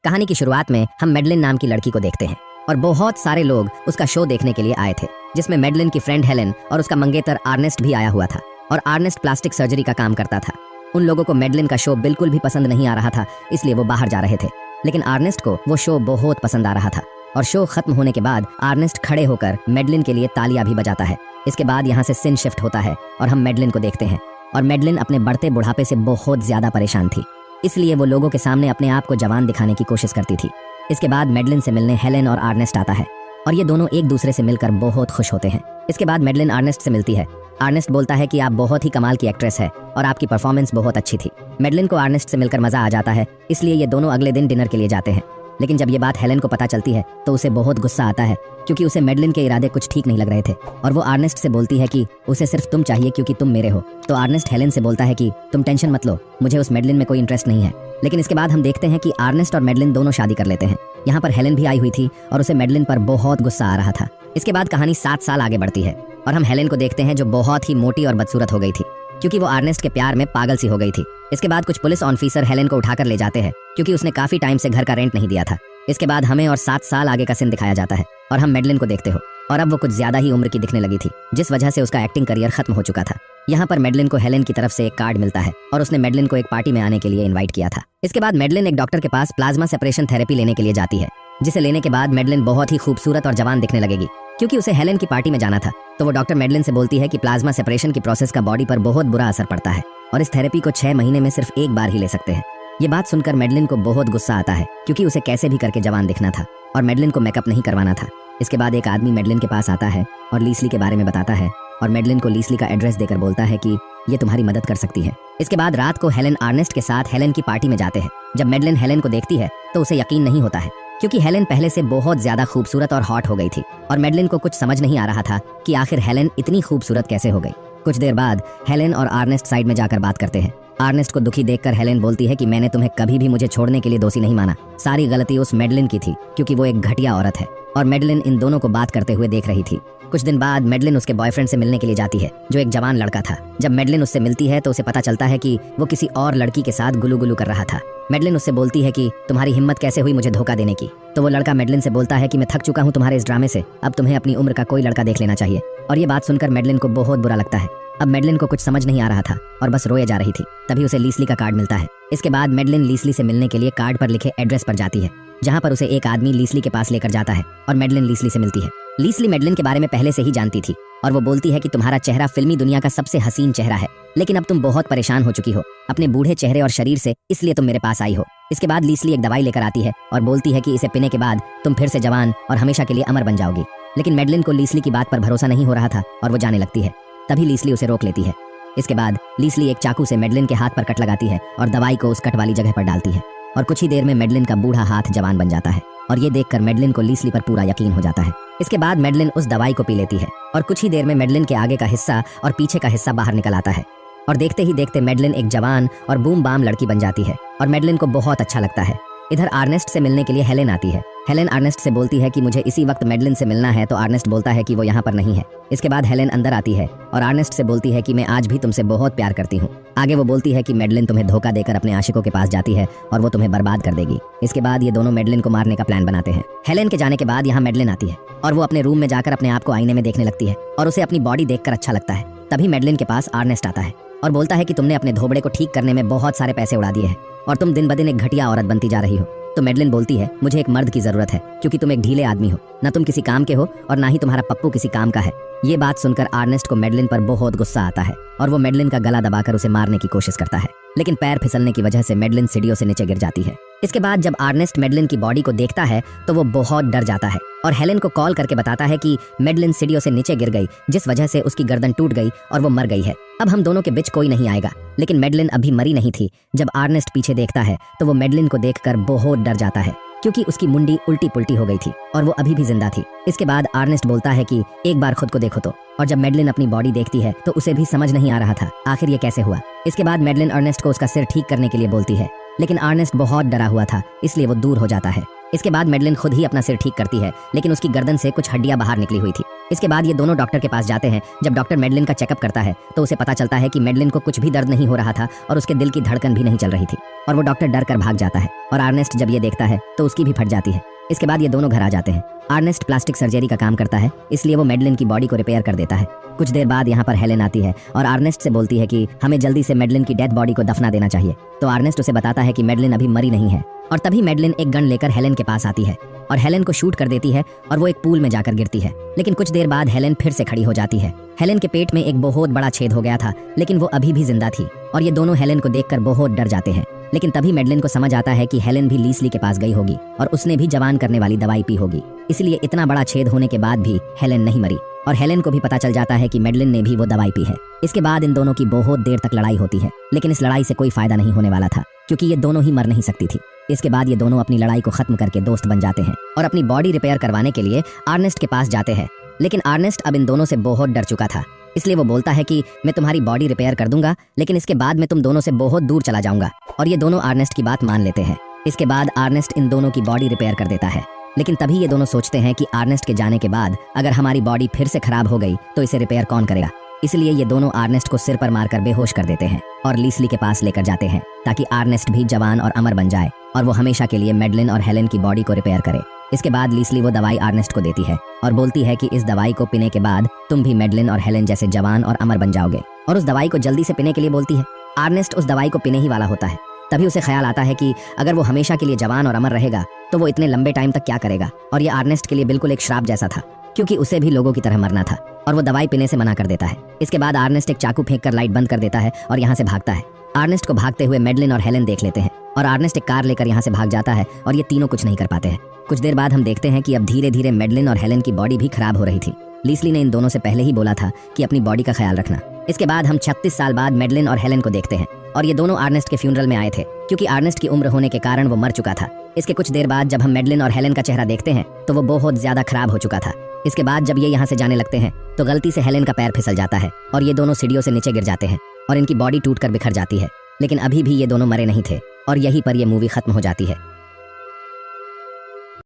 कहानी की शुरुआत में हम मेडलिन नाम की लड़की को देखते हैं और बहुत सारे लोग उसका शो देखने के लिए आए थे, जिसमें मेडलिन की फ्रेंड हेलेन और उसका मंगेतर आर्नेस्ट भी आया हुआ था। और आर्नेस्ट प्लास्टिक सर्जरी का काम करता था। उन लोगों को मेडलिन का शो बिल्कुल भी पसंद नहीं आ रहा था, इसलिए वो बाहर जा रहे थे। लेकिन आर्नेस्ट को वो शो बहुत पसंद आ रहा था और शो खत्म होने के बाद आर्नेस्ट खड़े होकर मेडलिन के लिए तालियां भी बजाता है। इसके बाद यहाँ से सीन शिफ्ट होता है और हम मेडलिन को देखते हैं। और मेडलिन अपने बढ़ते बुढ़ापे से बहुत ज्यादा परेशान थी, इसलिए वो लोगों के सामने अपने आप को जवान दिखाने की कोशिश करती थी। इसके बाद मेडलिन से मिलने हेलेन और आर्नेस्ट आता है और ये दोनों एक दूसरे से मिलकर बहुत खुश होते हैं। इसके बाद मेडलिन आर्नेस्ट से मिलती है। आर्नेस्ट बोलता है कि आप बहुत ही कमाल की एक्ट्रेस है और आपकी परफॉर्मेंस बहुत अच्छी थी। मेडलिन को आर्नेस्ट से मिलकर मजा आ जाता है, इसलिए ये दोनों अगले दिन डिनर के लिए जाते हैं। लेकिन जब ये बात हेलेन को पता चलती है तो उसे बहुत गुस्सा आता है, क्योंकि उसे मेडलिन के इरादे कुछ ठीक नहीं लग रहे थे। और वो आर्नेस्ट से बोलती है कि उसे सिर्फ तुम चाहिए क्योंकि तुम मेरे हो। तो आर्नेस्ट हेलेन से बोलता है कि तुम टेंशन मत लो, मुझे उस मेडलिन में कोई इंटरेस्ट नहीं है। लेकिन इसके बाद हम देखते हैं कि आर्नेस्ट और मेडलिन दोनों शादी कर लेते हैं। यहाँ पर हेलेन भी आई हुई थी और उसे मेडलिन पर बहुत गुस्सा आ रहा था। इसके बाद कहानी 7 साल आगे बढ़ती है और हम हेलेन को देखते हैं जो बहुत ही मोटी और बदसूरत हो गई थी, क्योंकि वो आर्नेस्ट के प्यार में पागल सी हो गई थी। इसके बाद कुछ पुलिस ऑफिसर हेलेन को उठाकर ले जाते हैं, क्योंकि उसने काफी टाइम से घर का रेंट नहीं दिया था। इसके बाद हमें और 7 साल आगे का सीन दिखाया जाता है और हम मेडलिन को देखते हो और अब वो कुछ ज्यादा ही उम्र की दिखने लगी थी, जिस वजह से उसका एक्टिंग करियर खत्म हो चुका था। यहाँ पर मेडलिन को हेलेन की तरफ से एक कार्ड मिलता है और उसने मेडलिन को एक पार्टी में आने के लिए इनवाइट किया था। इसके बाद मेडलिन एक डॉक्टर के पास प्लाज्मा सेपरेशन थेरेपी लेने के लिए जाती है, जिसे लेने के बाद मेडलिन बहुत ही खूबसूरत और जवान दिखने लगेगी, क्योंकि उसे हेलेन की पार्टी में जाना था। तो वो डॉक्टर मेडलिन से बोलती है कि प्लाज्मा सेपरेशन की प्रोसेस का बॉडी पर बहुत बुरा असर पड़ता है और इस थेरेपी को 6 महीने में सिर्फ एक बार ही ले सकते हैं। ये बात सुनकर मेडलिन को बहुत गुस्सा आता है, क्योंकि उसे कैसे भी करके जवान दिखना था और मेडलिन को मेकअप नहीं करवाना था। इसके बाद एक आदमी मेडलिन के पास आता है और लीसली के बारे में बताता है और मेडलिन को लीसली का एड्रेस देकर बोलता है कि ये तुम्हारी मदद कर सकती है। इसके बाद रात को हेलेन आर्नेस्ट के साथ हेलेन की पार्टी में जाते हैं। जब मेडलिन हेलेन को देखती है तो उसे यकीन नहीं होता है, क्योंकि हेलेन पहले से बहुत ज्यादा खूबसूरत और हॉट हो गई थी और मेडलिन को कुछ समझ नहीं आ रहा था कि आखिर हेलेन इतनी खूबसूरत कैसे हो गई। कुछ देर बाद हेलेन और आर्नेस्ट साइड में जाकर बात करते हैं। आर्नेस्ट को दुखी देखकर हेलेन बोलती है कि मैंने तुम्हें कभी भी मुझे छोड़ने के लिए दोषी नहीं माना। सारी गलती उस मेडलिन की थी, क्योंकि वो एक घटिया औरत है। और मेडलिन इन दोनों को बात करते हुए देख रही थी। कुछ दिन बाद मेडलिन उसके बॉयफ्रेंड से मिलने के लिए जाती है, जो एक जवान लड़का था। जब मेडलिन उससे मिलती है तो उसे पता चलता है कि वो किसी और लड़की के साथ गुलू गुलू कर रहा था। मेडलिन उससे बोलती है कि तुम्हारी हिम्मत कैसे हुई मुझे धोखा देने की। तो वो लड़का मेडलिन से बोलता है कि मैं थक चुका हूँ तुम्हारे इस ड्रामे से, अब तुम्हें अपनी उम्र का कोई लड़का देख लेना चाहिए। और ये बात सुनकर मेडलिन को बहुत बुरा लगता है। अब मेडलिन को कुछ समझ नहीं आ रहा था और बस रोए जा रही थी। तभी उसे लीसली का कार्ड मिलता है। इसके बाद मेडलिन लीसली से मिलने के लिए कार्ड पर लिखे एड्रेस पर जाती है, जहाँ पर उसे एक आदमी लीसली के पास लेकर जाता है और मेडलिन लीसली से मिलती है। लीसली मेडलिन के बारे में पहले से ही जानती थी और वो बोलती है कि तुम्हारा चेहरा फिल्मी दुनिया का सबसे हसीन चेहरा है, लेकिन अब तुम बहुत परेशान हो चुकी हो अपने बूढ़े चेहरे और शरीर से, इसलिए तुम मेरे पास आई हो। इसके बाद लीसली एक दवाई लेकर आती है और बोलती है कि इसे पीने के बाद तुम फिर से जवान और हमेशा के लिए अमर बन जाओगी। लेकिन मेडलिन को लीसली की बात पर भरोसा नहीं हो रहा था और वो जाने लगती है। तभी लीसली उसे रोक लेती है। इसके बाद लीसली एक चाकू से मेडलिन के हाथ पर कट लगाती है और दवाई को उस कट वाली जगह पर डालती है और कुछ ही देर में मेडलिन का बूढ़ा हाथ जवान बन जाता है और ये देखकर मेडलिन को लीसली पर पूरा यकीन हो जाता है। इसके बाद मेडलिन उस दवाई को पी लेती है और कुछ ही देर में मेडलिन के आगे का हिस्सा और पीछे का हिस्सा बाहर निकल आता है और देखते ही देखते मेडलिन एक जवान और बूम बाम लड़की बन जाती है और मेडलिन को बहुत अच्छा लगता है। इधर आर्नेस्ट से मिलने के लिए हेलेन आती है। हेलेन आर्नेस्ट से बोलती है कि मुझे इसी वक्त मेडलिन से मिलना है, तो आर्नेस्ट बोलता है कि वो यहाँ पर नहीं है। इसके बाद हेलेन अंदर आती है और आर्नेस्ट से बोलती है कि मैं आज भी तुमसे बहुत प्यार करती हूँ। आगे वो बोलती है कि मेडलिन तुम्हें धोखा देकर अपने आशिकों के पास जाती है और वो तुम्हें बर्बाद कर देगी। इसके बाद ये दोनों मेडलिन को मारने का प्लान बनाते हैं। हेलेन के जाने के बाद यहाँ मेडलिन आती है और वो अपने रूम में जाकर अपने आप को आईने में देखने लगती है और उसे अपनी बॉडी देखकर अच्छा लगता है। तभी मेडलिन के पास आर्नेस्ट आता है और बोलता है कि तुमने अपने धोबड़े को ठीक करने में बहुत सारे पैसे उड़ा दिए हैं और तुम दिन ब दिन एक घटिया औरत बनती जा रही हो। तो मेडलिन बोलती है मुझे एक मर्द की जरूरत है, क्योंकि तुम एक ढीले आदमी हो, ना तुम किसी काम के हो और ना ही तुम्हारा पप्पू किसी काम का है। ये बात सुनकर आर्नेस्ट को मेडलिन पर बहुत गुस्सा आता है और वो मेडलिन का गला दबाकर उसे मारने की कोशिश करता है, लेकिन पैर फिसलने की वजह से मेडलिन सीढ़ियों से नीचे गिर जाती है। इसके बाद जब आर्नेस्ट मेडलिन की बॉडी को देखता है तो वो बहुत डर जाता है और हेलेन को कॉल करके बताता है कि मेडलिन सीढ़ियों से नीचे गिर गई, जिस वजह से उसकी गर्दन टूट गई और वो मर गई है। अब हम दोनों के बीच कोई नहीं आएगा। लेकिन मेडलिन अभी मरी नहीं थी। जब आर्नेस्ट पीछे देखता है तो वो मेडलिन को देखकर बहुत डर जाता है, क्योंकि उसकी मुंडी उल्टी पुल्टी हो गई थी और वो अभी भी जिंदा थी। इसके बाद आर्नेस्ट बोलता है कि एक बार खुद को देखो तो, और जब मेडलिन अपनी बॉडी देखती है तो उसे भी समझ नहीं आ रहा था आखिर ये कैसे हुआ। इसके बाद मेडलिन अर्नेस्ट को उसका सिर ठीक करने के लिए बोलती है, लेकिन अर्नेस्ट बहुत डरा हुआ था, इसलिए वो दूर हो जाता है। इसके बाद मेडलिन खुद ही अपना सिर ठीक करती है, लेकिन उसकी गर्दन से कुछ हड्डियां बाहर निकली हुई थी। इसके बाद ये दोनों डॉक्टर के पास जाते हैं। जब डॉक्टर मेडलिन का चेकअप करता है तो उसे पता चलता है कि मेडलिन को कुछ भी दर्द नहीं हो रहा था और उसके दिल की धड़कन भी नहीं चल रही थी, और वो डॉक्टर डर कर भाग जाता है। और आर्नेस्ट जब ये देखता है तो उसकी भी फट जाती है। इसके बाद ये दोनों घर आ जाते हैं। आर्नेस्ट प्लास्टिक सर्जरी का काम करता है, इसलिए वो मेडलिन की बॉडी को रिपेयर कर देता है। कुछ देर बाद यहाँ पर हेलेन आती है और आर्नेस्ट से बोलती है कि हमें जल्दी से मेडलिन की डेड बॉडी को दफना देना चाहिए। तो आर्नेस्ट उसे बताता है कि मेडलिन अभी मरी नहीं है, और तभी मेडलिन एक गन लेकर हेलेन के पास आती है और हेलेन को शूट कर देती है और वो एक पूल में जाकर गिरती है। लेकिन कुछ देर बाद हेलेन फिर से खड़ी हो जाती है। हेलेन के पेट में एक बहुत बड़ा छेद हो गया था, लेकिन वो अभी भी जिंदा थी, और ये दोनों हेलेन को देखकर बहुत डर जाते हैं। लेकिन तभी मेडलिन को समझ आता है कि हेलेन भी लीसली के पास गई होगी और उसने भी जवान करने वाली दवाई पी होगी, इसलिए इतना बड़ा छेद होने के बाद भी हेलेन नहीं मरी। और हेलेन को भी पता चल जाता है कि मेडलिन ने भी वो दवाई पी है। इसके बाद इन दोनों की बहुत देर तक लड़ाई होती है, लेकिन इस लड़ाई से कोई फायदा नहीं होने वाला था, क्योंकि ये दोनों ही मर नहीं सकती थी। इसके बाद ये दोनों अपनी लड़ाई को खत्म करके दोस्त बन जाते हैं और अपनी बॉडी रिपेयर करवाने के लिए आर्नेस्ट के पास जाते हैं। लेकिन आर्नेस्ट अब इन दोनों से बहुत डर चुका था, इसलिए वो बोलता है कि मैं तुम्हारी बॉडी रिपेयर कर दूंगा, लेकिन इसके बाद मैं तुम दोनों से बहुत दूर चला जाऊंगा। और ये दोनों आर्नेस्ट की बात मान लेते हैं। इसके बाद आर्नेस्ट इन दोनों की बॉडी रिपेयर कर देता है। लेकिन तभी ये दोनों सोचते हैं कि आर्नेस्ट के जाने के बाद अगर हमारी बॉडी फिर से खराब हो गई तो इसे रिपेयर कौन करेगा। इसलिए ये दोनों आर्नेस्ट को सिर पर मारकर बेहोश कर देते हैं और लीसली के पास लेकर जाते हैं, ताकि आर्नेस्ट भी जवान और अमर बन जाए और वो हमेशा के लिए मेडलिन और हेलेन की बॉडी को रिपेयर करे। इसके बाद लीसली वो दवाई आर्नेस्ट को देती है और बोलती है कि इस दवाई को पीने के बाद तुम भी मेडलिन और हेलेन जैसे जवान और अमर बन जाओगे, और उस दवाई को जल्दी से पीने के लिए बोलती है। आर्नेस्ट उस दवाई को पीने ही वाला होता है। तभी उसे ख्याल आता है कि अगर वो हमेशा के लिए जवान और अमर रहेगा तो वो इतने लंबे टाइम तक क्या करेगा। और ये आर्नेस्ट के लिए बिल्कुल एक श्राप जैसा था, क्योंकि उसे भी लोगों की तरह मरना था, और वो दवाई पीने से मना कर देता है। इसके बाद आर्नेस्ट एक चाकू फेंक कर लाइट बंद कर देता है और यहाँ से भागता है। आर्नेस्ट को भागते हुए मेडलिन और हेलेन देख लेते हैं और आर्नेस्ट एक कार लेकर यहाँ से भाग जाता है और ये तीनों कुछ नहीं कर पाते हैं। कुछ देर बाद हम देखते हैं कि अब धीरे धीरे मेडलिन और हेलेन की बॉडी भी खराब हो रही थी। लीसली ने इन दोनों से पहले ही बोला था कि अपनी बॉडी का ख्याल रखना। इसके बाद हम 36 साल बाद मेडलिन और हेलेन को देखते हैं, और ये दोनों आर्नेस्ट के फ्यूनरल में आए थे, क्योंकि आर्नेस्ट की उम्र होने के कारण वो मर चुका था। इसके कुछ देर बाद जब हम मेडलिन और हेलेन का चेहरा देखते हैं तो वो बहुत ज्यादा खराब हो चुका था। इसके बाद जब ये यहाँ से जाने लगते हैं तो गलती से हेलेन का पैर फिसल जाता है और ये दोनों सीढ़ियों से नीचे गिर जाते हैं और इनकी बॉडी टूटकर बिखर जाती है। लेकिन अभी भी ये दोनों मरे नहीं थे और यहीं पर ये मूवी खत्म हो जाती है।